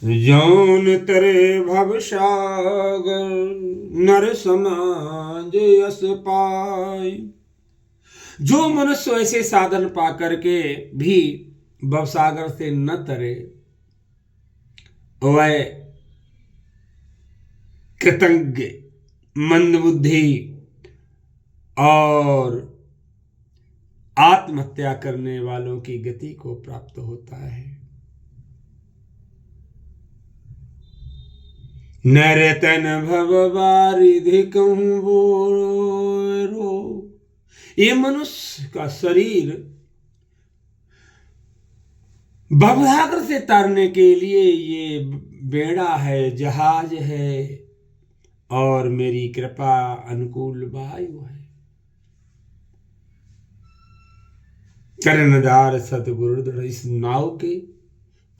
जौन तरे भव सागर नर समाज यस पाई। जो मनुष्य ऐसे साधन पा करके भी भवसागर से न तरे, वह कृतज्ञ, मंदबुद्धि और आत्महत्या करने वालों की गति को प्राप्त होता है। नरतन भव बारिधि कहूं बोरो। ये मनुष्य का शरीर भवसागर से तारने के लिए ये बेड़ा है, जहाज है, और मेरी कृपा अनुकूल वायु है। कर्णधार सदगुरु दृढ़, इस नाव के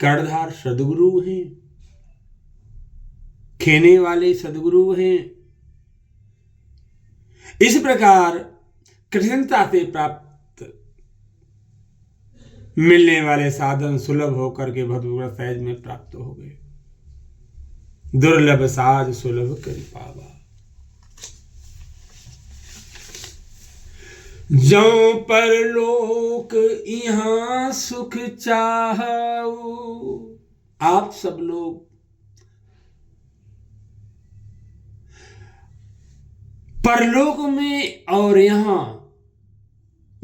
कर्णधार सदगुरु हैं, खेने वाले सदगुरु हैं। इस प्रकार कठिनता से प्राप्त मिलने वाले साधन सुलभ होकर के भगवत सहज में प्राप्त हो गए। दुर्लभ साज सुलभ कर पावा। जौ परलोक यहाँ सुख चाहू। आप सब लोग परलोक में और यहाँ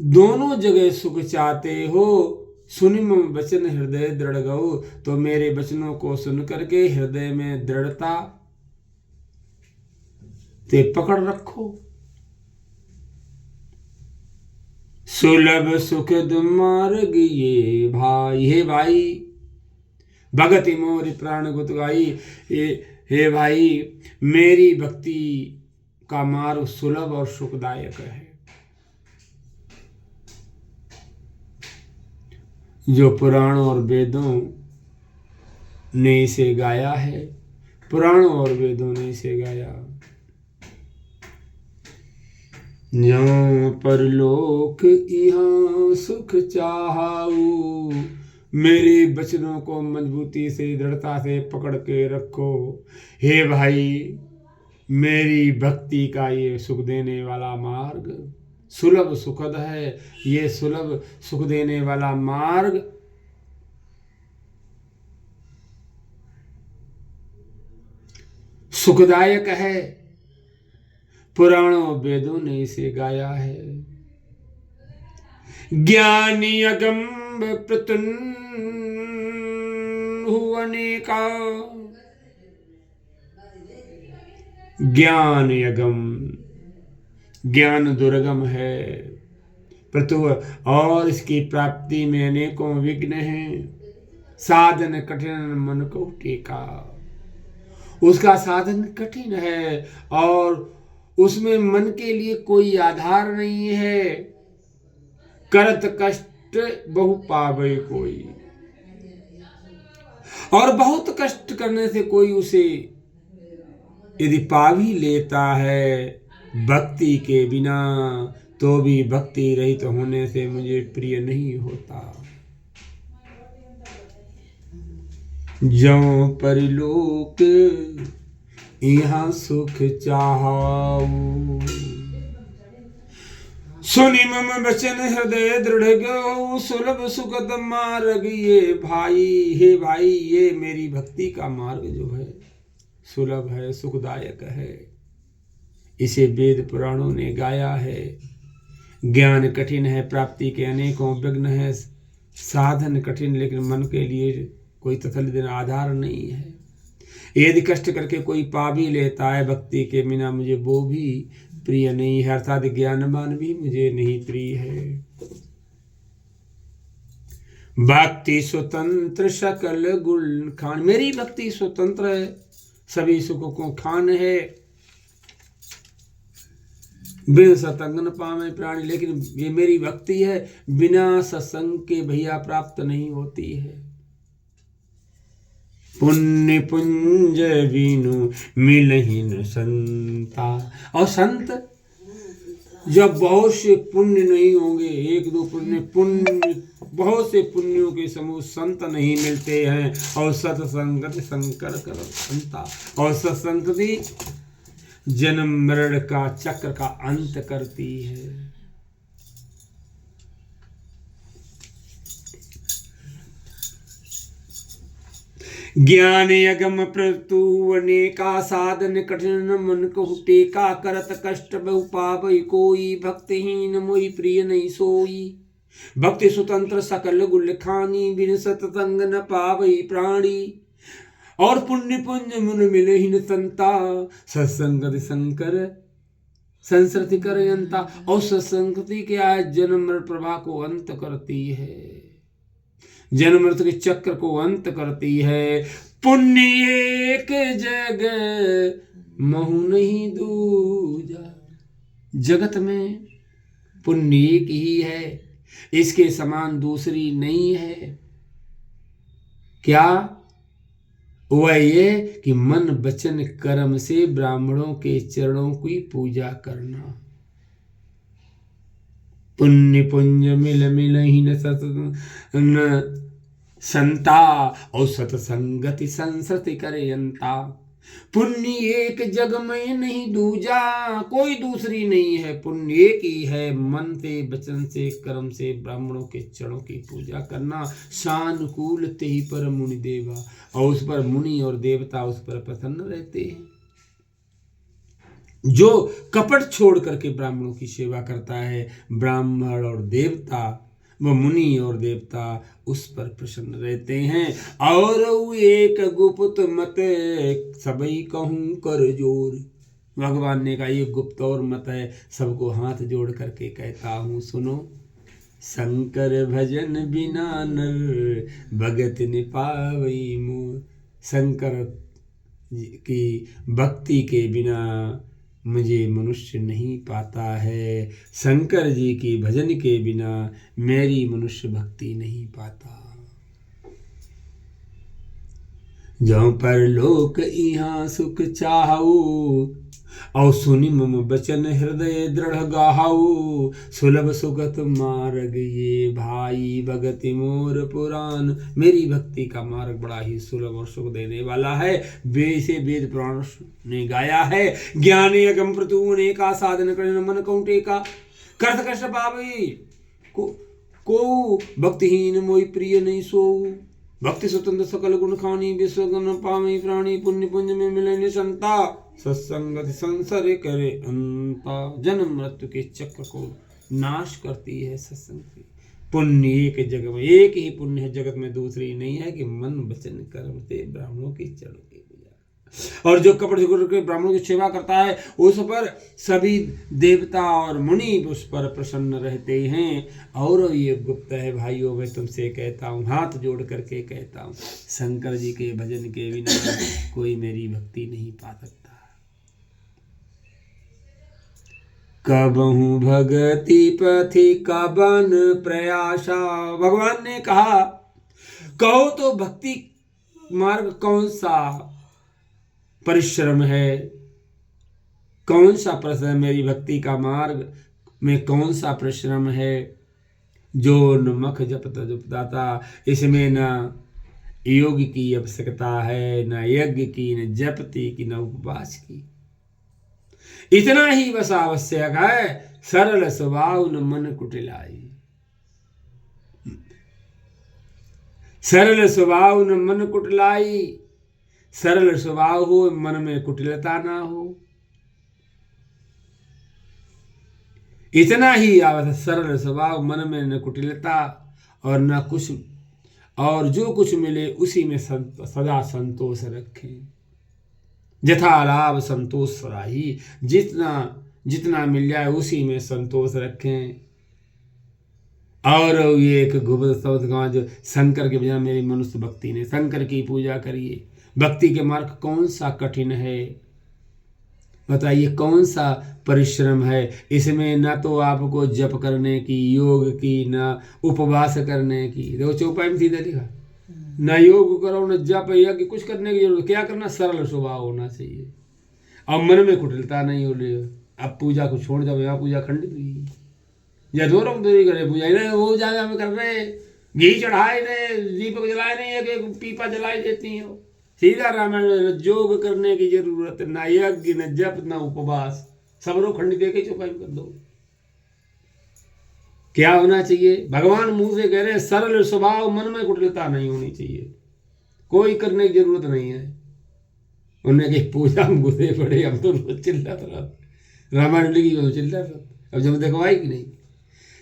दोनों जगह सुख चाहते हो। सुनि मम वचन हृदय दृढ़ गौ। तो मेरे वचनों को सुन करके हृदय में दृढ़ता ते पकड़ रखो। सुलभ सुख मार्ग ये भाई, हे भाई भगति मोरि प्राण गुत गाई। हे भाई, मेरी भक्ति का मार्ग सुलभ और सुखदायक है। जो पुराणों और वेदों ने इसे गाया है, पुराणों और वेदों ने इसे गाया। जो परलोक यहाँ सुख चाहू। मेरे वचनों को मजबूती से दृढ़ता से पकड़ के रखो। हे भाई, मेरी भक्ति का ये सुख देने वाला मार्ग सुलभ सुखद है। ये सुलभ सुख देने वाला मार्ग सुखदायक है। पुराणों वेदों ने इसे गाया है। ज्ञानी अगम प्रतुन अनेका। ज्ञान अगम, ज्ञान दुर्गम है परंतु और इसकी प्राप्ति में अनेकों विघ्न हैं। साधन कठिन मन को टेका। उसका साधन कठिन है और उसमें मन के लिए कोई आधार नहीं है। करत कष्ट बहु पावे कोई। और बहुत कष्ट करने से कोई उसे यदि पा भी लेता है भक्ति के बिना, तो भी भक्ति रहित होने से मुझे प्रिय नहीं होता। जौ परलोक यहाँ सुख चाहू। सुनि मम वचन हृदय दृढ़ गौ। सुलभ सुखद मार्ग ये भाई। हे भाई, ये मेरी भक्ति का मार्ग जो है सुलभ है, सुखदायक है। इसे वेद पुराणों ने गाया है। ज्ञान कठिन है, प्राप्ति के अनेकों विघ्न है। साधन कठिन, लेकिन मन के लिए कोई तसल्ली आधार नहीं है। यदि कष्ट करके कोई पा भी लेता है भक्ति के बिना, मुझे वो भी प्रिय नहीं है। अर्थात ज्ञानवान भी मुझे नहीं प्रिय है। भक्ति स्वतंत्र सकल गुण खान। मेरी भक्ति स्वतंत्र है, सभी सुखों को खान है। बिन सतंग न पावे प्राणी। लेकिन ये मेरी भक्ति है, बिना सत्संग के भैया प्राप्त नहीं होती है। पुण्य पुंज बीनु मिलहि न संता। और संत जब बहुत से पुण्य नहीं होंगे, एक दो पुण्य बहुत से पुण्यों के समूह संत नहीं मिलते हैं। और सत्संगति शंकर कर अंता, और सत्संगति जन्म मरण का चक्र का अंत करती है। ज्ञान यगम प्रतु अनेका साधन कठिन मन कहु टेका करत कष्ट बहु पावई कोई भक्तिहीन मोहि प्रिय नहीं सोई। भक्ति स्वतंत्र सकल गुल खानी बिन सतसंग न पावई प्राणी। और पुण्य पुंज मुन मिले ही न संता सत्संगति शंकर संसृति करयंता। और सत्संगति क्या है? जन्म मरण प्रभा को अंत करती है, जन्म मृत्यु के चक्र को अंत करती है। पुण्य एक जग महु नहीं दूजा। जगत में पुण्य एक ही है, इसके समान दूसरी नहीं है। क्या? वह ये कि मन वचन कर्म से ब्राह्मणों के चरणों की पूजा करना। पुण्य पुंज मिल मिल ही न संता और सतसंगति संसृति करयंता। पुण्य एक जग में नहीं दूजा, कोई दूसरी नहीं है। पुण्य एक ही है, मन से वचन से कर्म से ब्राह्मणों के चरणों की पूजा करना। सानुकूल ते ही पर मुनि देवा, और उस पर मुनि और देवता उस पर प्रसन्न रहते हैं। जो कपट छोड़ करके ब्राह्मणों की सेवा करता है, ब्राह्मण और देवता, वह मुनि और देवता उस पर प्रसन्न रहते हैं। और एक गुप्त मत सबई कहूं कर जोर। भगवान ने कहा ये गुप्त और मत है, सबको हाथ जोड़ करके कहता हूं सुनो। शंकर भजन बिना नर भगत नि पावई मोर। शंकर की भक्ति के बिना मुझे मनुष्य नहीं पाता है, शंकर जी की भजन के बिना मेरी मनुष्य भक्ति नहीं पाता। जो पर लोक यहाँ सुख चाहू, और सुनि मम बचन हृदय दृढ़ गाहू। सुलभ सुगत मार्ग ये भाई भगति मोर पुराण। मेरी भक्ति का मार्ग बड़ा ही सुलभ और सुख देने वाला है। से वेद पुराण ने गाया है। ज्ञान यगम प्रतु अनेका साधन कठिन मन कहु टेका करत कष्ट पावई को भक्तिहीन मोहि प्रिय नहीं सोऊ। भक्ति स्वतंत्र सकल गुण खानी विश्व गुण पावई प्राणी। पुण्य पुंज में मिले निसंता सत्संगति संसर करे अंता। जन्म मृत्यु के चक्र को नाश करती है सत्संग। पुण्य एक जगह में एक ही पुण्य है, जगत में दूसरी नहीं है कि मन वचन कर्म से ब्राह्मणों की चरणों की पूजा। और जो कपट छोड़ के ब्राह्मणों की सेवा करता है उस पर सभी देवता और मुनि उस पर प्रसन्न रहते हैं। और ये गुप्त है भाइयों, मैं तुमसे कहता हूँ, हाथ जोड़ करके कहता हूँ, शंकर जी के भजन के बिना कोई मेरी भक्ति नहीं पा सकता। कबहू भगति पथि कबन प्रयासा। भगवान ने कहा कहो तो भक्ति मार्ग कौन सा परिश्रम है, कौन सा परिश्रम, मेरी भक्ति का मार्ग में कौन सा परिश्रम है। जो न मख जपता जपदाता, इसमें न योग की आवश्यकता है, न यज्ञ की, न जपति की, न उपवास की। इतना ही बस आवश्यक है। सरल स्वभाव न मन कुटिलाई। सरल स्वभाव न मन कुटिलाई। सरल स्वभाव हो, मन में कुटिलता ना हो। इतना ही आवश्यक, सरल स्वभाव, मन में न कुटिलता और न कुछ, और जो कुछ मिले उसी में सदा संतोष रखें। यथा लाभ संतोष सराही। जितना जितना मिल जाए उसी में संतोष रखें। और ये एक गुप्त शब्द का जो शंकर के बिना मेरी मनुष्य भक्ति ने, शंकर की पूजा करिए। भक्ति के मार्ग कौन सा कठिन है बताइए, कौन सा परिश्रम है। इसमें ना तो आपको जप करने की, योग की, ना उपवास करने की। देखो चौपाई में सीधा लिखा, न योग करो न जप यज्ञ, कुछ करने की जरूरत। क्या करना, सरल स्वभाव होना चाहिए। अब मन में कुटिलता नहीं हो रही। अब पूजा को छोड़ जाओ, यहाँ पूजा खंडित हुई या दो रंग दूरी करे पूजा, नहीं वो जाएगा हमें कर रहे घी चढ़ाए नहीं, दीपक जलाए नहीं, एक पीपा जलाई देती हैं। सीधा रामायण में योग करने की जरूरत ना यज्ञ न जप न उपवास, सबरो खंड दे के चौपाई कर दो। क्या होना चाहिए? भगवान मुंह से कह रहे हैं सरल स्वभाव, मन में कुटिलता नहीं होनी चाहिए, कोई करने की जरूरत नहीं है। उन्हें कही पूजा में घुसे पड़े, हम तो रोज चिल्लाते रहते, रामायण लिखी तो चिल्लाते रहते, अब जब देखवाई कि नहीं।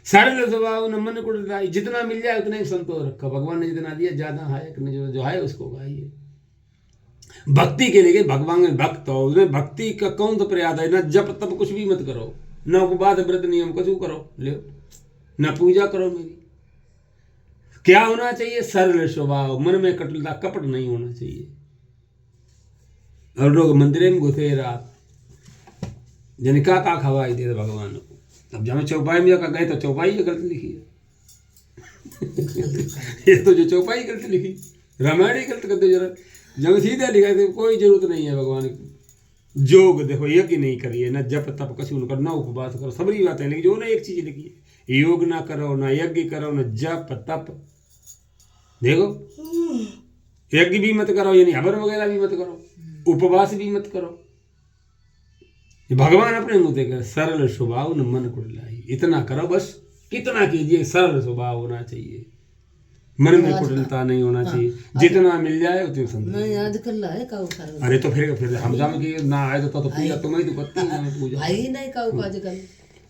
सरल स्वभाव न मन कुटिलता, जितना मिल जाए उतना ही संतोष रखो, भगवान ने जितना दिया ज्यादा है, जो है उसको गाइए। भक्ति के लिए भगवान में भक्त हो, उसमें भक्ति का कौन सा प्रयास है? ना जप तब कुछ भी मत करो, न उपवास व्रत नियम कुछ करो ले, न पूजा करो मेरी। क्या होना चाहिए? सरल स्वभाव, मन में कटुलता कपट नहीं होना चाहिए। और लोग मंदिर में घुसे रात, जिनका का खवाई दे भगवान को। अब जब हम चौपाई में जाकर गए तो चौपाई गलत लिखी है ये तो जो चौपाई गलत लिखी, रामायण ही गलत कर दो जरा, जब सीधा लिखा थे कोई जरूरत नहीं है भगवान की। योग देखो, यज्ञ नहीं करिए, ना जप तप कछु न करो, ना उपवास करो, सबरी बातें लिखी, जो ना एक चीज लिखी है, योग ना करो, ना यज्ञ करो, ना जप तप। देखो यज्ञ भी मत करो, यानी हवन वगैरह भी मत करो, उपवास भी मत करो। भगवान अपने मुंह से कहे सरल स्वभाव न मन कुटिलाई, इतना करो बस, कितना कीजिए, सरल स्वभाव होना चाहिए, मन में कुटिलता नहीं होना चाहिए, जितना मिल जाए उतनी संतोष। नहीं आजकल है काऊ सारा। अरे तो फिर हम जाम की ना आए तो पूजा तुम्हें तो करती है ना पूजा, भाई नहीं काऊ का आजकल,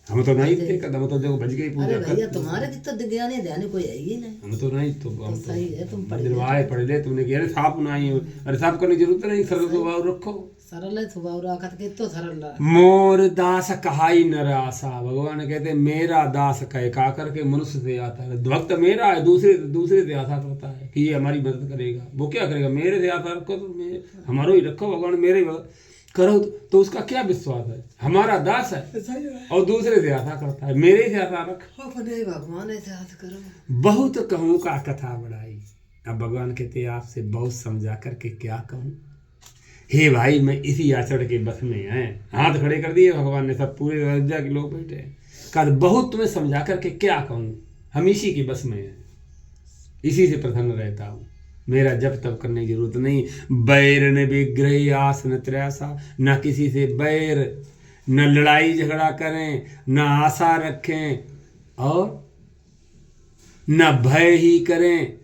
हम तो नहीं थे कदम तो जो भज गई पूजा। अरे भैया तुम्हारे जितना ज्ञानी ध्यान कोई है ही नहीं, हम तो नहीं, तो हम तो सही है, तुम मंदिर आए पढ़ ले, तुमने कहा साफ नहीं, अरे साफ करने की जरूरत नहीं, सरल स्वभाव रखो। सरल है स्वभाव रखत के तो सरल है। मोर दास कहाई नर आशा, भगवान कहते हैं मेरा दास कहे का करके मनुष्य से आता है, भक्त मेरा है, दूसरे से आशा करता है कि ये हमारी मदद करेगा, वो क्या करेगा? मेरे से आशा रखो तो हमारो ही रखो, भगवान मेरे ही करो तो उसका क्या विश्वास है? हमारा दास है और दूसरे से आशा करता है, मेरे से आशा रख, अपने भगवान से आशा करो। बहुत कहूँ का कथा बढ़ाई। अब भगवान कहते आपसे बहुत समझा करके क्या कहूँ, हे भाई मैं इसी आचरण के बस में है। हाथ खड़े कर दिए भगवान ने, सब पूरे अयोध्या के लोग बैठे हैं, कहा बहुत तुम्हें समझा करके क्या कहूँ, हम इसी के बस में हैं, इसी से प्रसन्न रहता हूँ, मेरा जब तब करने की जरूरत नहीं। बैर न विग्रह आस न त्रैसा, न किसी से बैर, न लड़ाई झगड़ा करें, न आशा रखें, और न भय ही करें।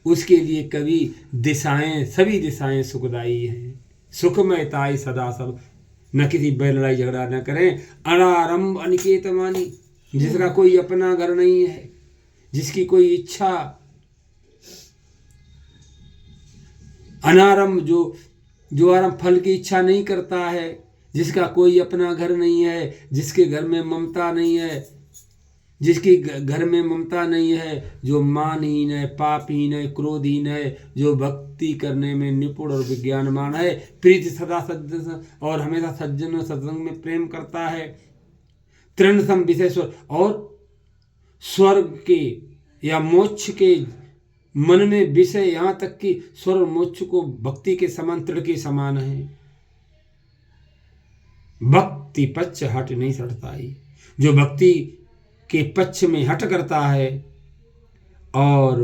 उसके लिए कभी दिशाएं, सभी दिशाएं सुखदायी हैं, सुखमयताई सदा सब, न किसी बैर लड़ाई झगड़ा न करें। अनारंभ अनिकेत मानी, जिसका कोई अपना घर नहीं है, जिसकी कोई इच्छा, अनारंभ जो आरंभ फल की इच्छा नहीं करता है, जिसका कोई अपना घर नहीं है, जिसके घर में ममता नहीं है, जिसके घर में ममता नहीं है, जो मानहीन है, पापहीन है, क्रोधहीन है, जो भक्ति करने में निपुण और विज्ञानमान है, प्रीति सदा सज्जन और हमेशा सज्जन सत्संग में प्रेम करता है, तृण सम विशेश्वर, और स्वर्ग के या मोक्ष के मन में विषय, यहाँ तक कि स्वर्ग मोक्ष को भक्ति के समान, तृण के समान है। भक्ति पक्ष हट नहीं सड़ता ही, जो भक्ति के पक्ष में हट करता है और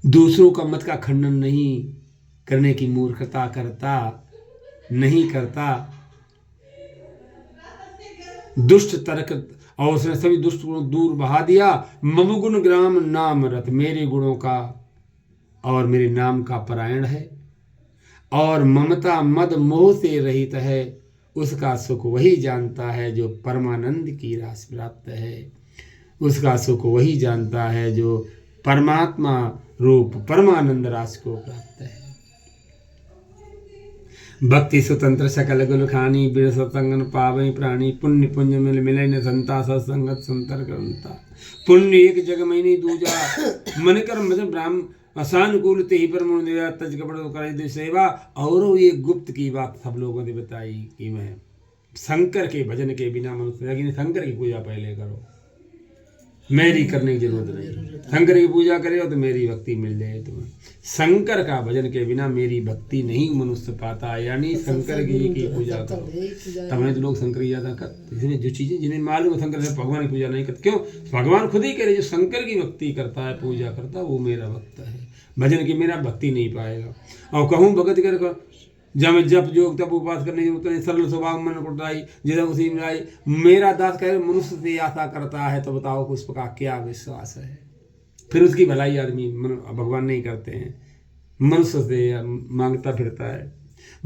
दूसरों का मत का खंडन नहीं करने की मूर्खता करता नहीं करता, दुष्ट तर्क, और उसने सभी दुष्ट गुणों दूर बहा दिया। ममगुण ग्राम नाम रत, मेरे गुणों का और मेरे नाम का परायण है, और ममता मद मोह से रहित है, उसका सुख वही जानता है जो परमानंद की रास प्राप्त है। उसका सुख वही जानता है जो परमात्मा रूप परमानंद रास को प्राप्त है। भक्ति स्वतंत्र सकल गुल खानी, बिड़ सत्संगन पावई प्राणी, पुण्य पुण्य मिल मिले न संता, सत्संगत संतर ग्रंथा। पुण्य एक जग महीनी दूजा, मन कर मज ब्राह्म असानुकूल ते ही पर दिया, तज कपड़ करे सेवा। और ये गुप्त की बात सब लोगों ने बताई कि मैं शंकर के भजन के बिना मनुष्य, लेकिन शंकर की पूजा पहले करो, मेरी करने की जरूरत नहीं। शंकर की पूजा करे हो तो मेरी भक्ति मिल जाए तुम्हें। शंकर का भजन के बिना मेरी भक्ति नहीं मनुष्य पाता, यानी शंकर जी की पूजा करो। तब तो लोग शंकर की ज्यादा करते, इसमें जो चीजें जिन्हें मालूम है शंकर से भगवान की पूजा नहीं करते। क्यों? भगवान खुद ही कह रहे जो शंकर की भक्ति करता है, पूजा करता है, वो मेरा भक्त है। भजन की मेरा भक्ति नहीं पाएगा। और कहूँ भगत कर जब जप योग तप उपवास करने की जरूरत नहीं, सरल स्वभाव मन कुटाई जिधर उसी में आई। मेरा दास कह मनुष्य से आशा करता है, तो बताओ उसका क्या विश्वास है? फिर उसकी भलाई आदमी भगवान नहीं करते हैं, मनुष्य से मांगता फिरता है।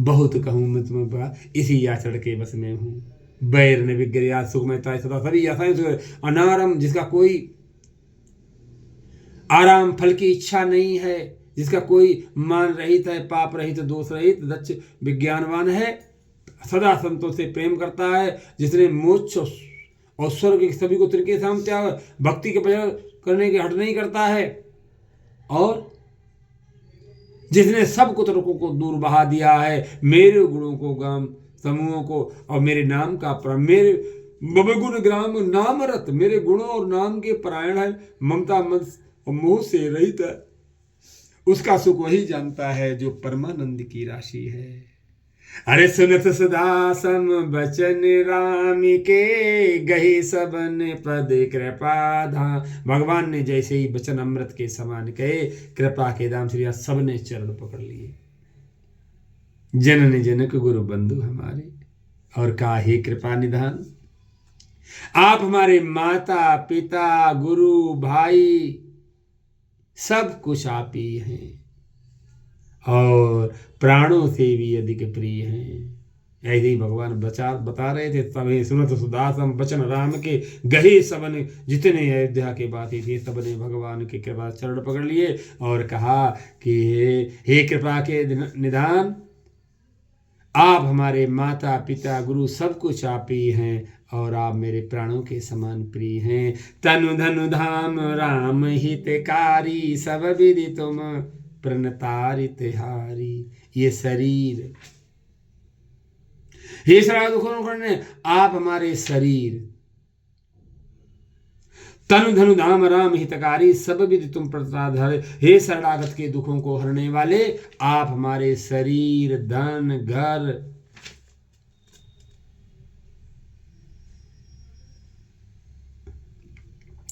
बहुत कहूँ मैं तुम्हें बड़ा, इसी आचरण के बस में हूँ। बैर ने विग्रया सुखमयता सदा सभी आशाएं अनारम, जिसका कोई आराम फल की इच्छा नहीं है, जिसका कोई मान रहित है, पाप रहित, दोष रहित, दक्ष विज्ञानवान है, सदा संतों से प्रेम करता है, जिसने मोक्ष और स्वर्ग के सभी को तिनके सामने त्याग, भक्ति के प्रचार करने के हट नहीं करता है, और जिसने सब कुतर्कों को दूर बहा दिया है, मेरे गुणों को गाम समूहों को और मेरे नाम का मेरे गुण ग्राम नाम रत, मेरे गुणों और नाम के परायण है, ममता मत और मोह से रहित है। उसका सुख वही जानता है जो परमानंद की राशि है। अरे सुनत सदा सम बचन राम के, गही सबन पद कृपा धाम। भगवान ने जैसे ही वचन अमृत के समान कहे, कृपा के दाम श्री सबने चरण पकड़ लिए। जनन जनक गुरु बंधु हमारे, और काहे कृपा निधान। आप हमारे माता पिता गुरु भाई सब कुछ आप ही हैं, और प्राणों से भी अधिक प्रिय हैं। ऐसे ही भगवान बता रहे थे। तब सुनत सुदासम वचन राम के, गहे सबने, जितने अयोध्या के बाती थे सबने भगवान के कृपा चरण पकड़ लिए और कहा कि हे कृपा के निधान, आप हमारे माता पिता गुरु सब कुछ आप ही हैं, और आप मेरे प्राणों के समान प्रिय हैं। तनु धनु धाम राम हितकारी, सब विधि तुम प्रणतारित हारी। ये शरीर, हे सदा दुखों करने, आप हमारे शरीर, तनु धनु धाम राम हितकारी, सब विधि तुम प्रणतारित, हे शरणागत के दुखों को हरने वाले, आप हमारे शरीर धन घर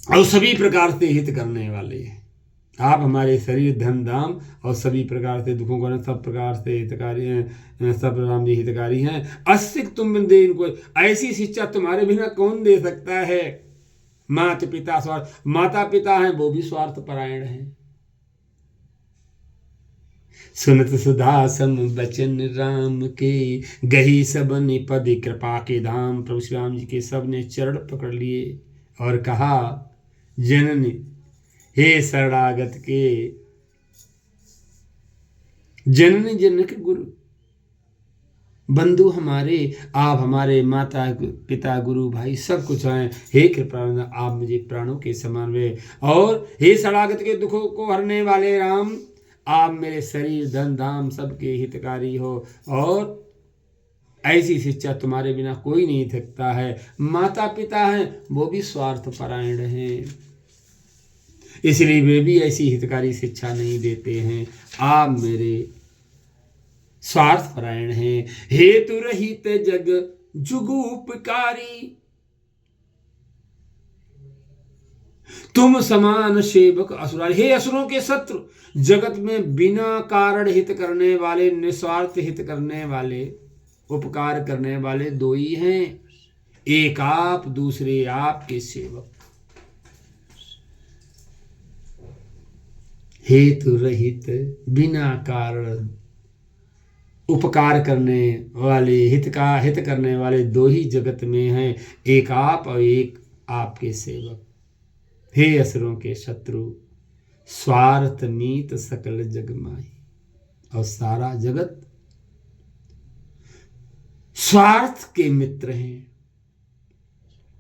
और सभी प्रकार से हित करने वाले हैं। आप हमारे शरीर धन धाम और सभी प्रकार से दुखों को सब प्रकार से हितकारी हैं, सब राम जी हितकारी हैं। अस्तिक तुम दे इनको, ऐसी शिक्षा तुम्हारे बिना कौन दे सकता है। माता पिता स्वार्थ, माता पिता हैं वो भी स्वार्थ परायण हैं। सुनत सुधा सम बचन राम के, गही सबन पद कृपा के धाम। प्रभु श्री राम जी के सब ने चरण पकड़ लिए और कहा, जननी हे शरणागत के जननी जनक गुरु बंधु हमारे, आप हमारे माता पिता गुरु भाई सब कुछ हैं। हे कृपा आप मुझे प्राणों के समान वे, और हे शरणागत के दुखों को हरने वाले राम, आप मेरे शरीर धन धाम सबके हितकारी हो, और ऐसी शिक्षा तुम्हारे बिना कोई नहीं थकता है। माता पिता हैं वो भी स्वार्थ परायण हैं, इसलिए वे भी ऐसी हितकारी शिक्षा नहीं देते हैं। आप मेरे स्वार्थ परायण हैं। हेतु रहित जग जुगुपकारी, तुम समान सेवक असुरारी। हे असुरों के शत्रु, जगत में बिना कारण हित करने वाले, निस्वार्थ हित करने वाले, उपकार करने वाले दो ही हैं, एक आप दूसरे आपके सेवक। हेतु रहित बिना कारण उपकार करने वाले, हित करने वाले दो ही जगत में हैं, एक आप और एक आपके सेवक। हे असुरों के शत्रु, स्वार्थ मीत सकल जग माही, और सारा जगत स्वार्थ के मित्र हैं।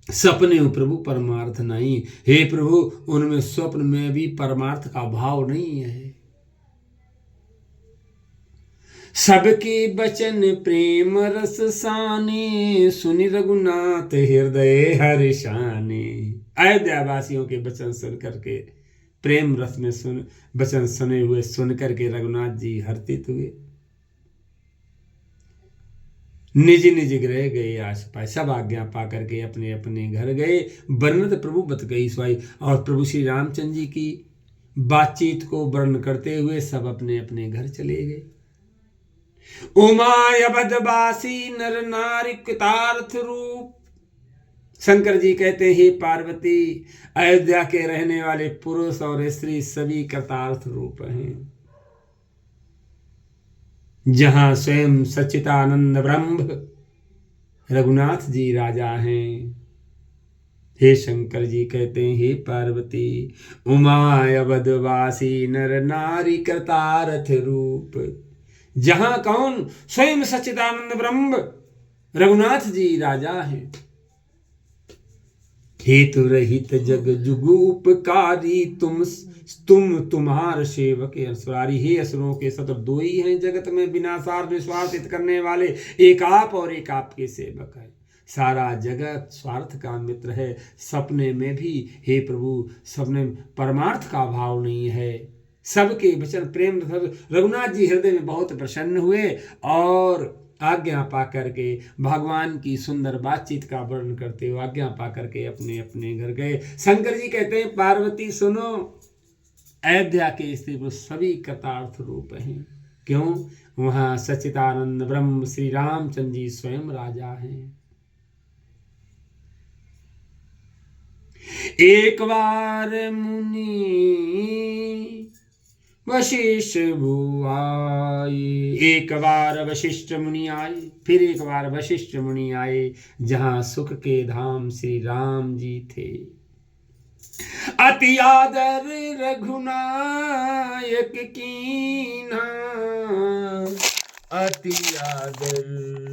सपने प्रभु परमार्थ नहीं। हे प्रभु, उनमें स्वप्न में भी परमार्थ का भाव नहीं है। सबके बचन प्रेम रस साने, सुनि रघुनाथ हृदय हर्षाने। अयोध्या वासियों के वचन सुन करके, प्रेम रस में वचन सुने हुए सुन करके रघुनाथ जी हर्षित हुए। निज निज गृह गए आस पास, सब आज्ञा पा करके अपने अपने घर गए। वर्णत प्रभु बत गई स्वाई, और प्रभु श्री रामचंद्र जी की बातचीत को वर्ण करते हुए सब अपने अपने घर चले गए। उमायबदवासी नर नारी कृतार्थ रूप, शंकर जी कहते हैं हे पार्वती, अयोध्या के रहने वाले पुरुष और स्त्री सभी कृतार्थ रूप हैं। जहां स्वयं सच्चिदानंद ब्रह्म रघुनाथ जी राजा हैं। हे शंकर जी कहते हैं हे पार्वती, उमायबदवासी नर नारी कृतार्थ रूप, जहां कौन? स्वयं सच्चिदानंद ब्रह्म रघुनाथ जी राजा हैं। हेतु रहित जग जुगु उपकारी, तुम तुम्हार सेवक असुरारी। हे असुरों के शत्रु दो ही हैं जगत में, विनाशार्थ निस्वार्थ हित करने वाले, एक आप और एक आपके सेवक है। सारा जगत स्वार्थ का मित्र है। सपने में भी हे प्रभु, सपने परमार्थ का भाव नहीं है। सबके वचन प्रेम रघुनाथ जी हृदय में बहुत प्रसन्न हुए और आज्ञा पा करके भगवान की सुंदर बातचीत का वर्णन करते हुए आज्ञा पा करके अपने अपने घर गए। शंकर जी कहते हैं पार्वती सुनो, अयोध्या के स्त्री पुरुष सभी कृतार्थ रूप हैं। क्यों? वहां सच्चिदानंद ब्रह्म श्री रामचंद्र जी स्वयं राजा हैं। एक बार मुनि वशिष्ठ आए, एक बार वशिष्ठ मुनि आए, फिर एक बार वशिष्ठ मुनि आए, जहां सुख के धाम श्री राम जी थे। अति आदर रघुनायक कीन्हा, अति आदर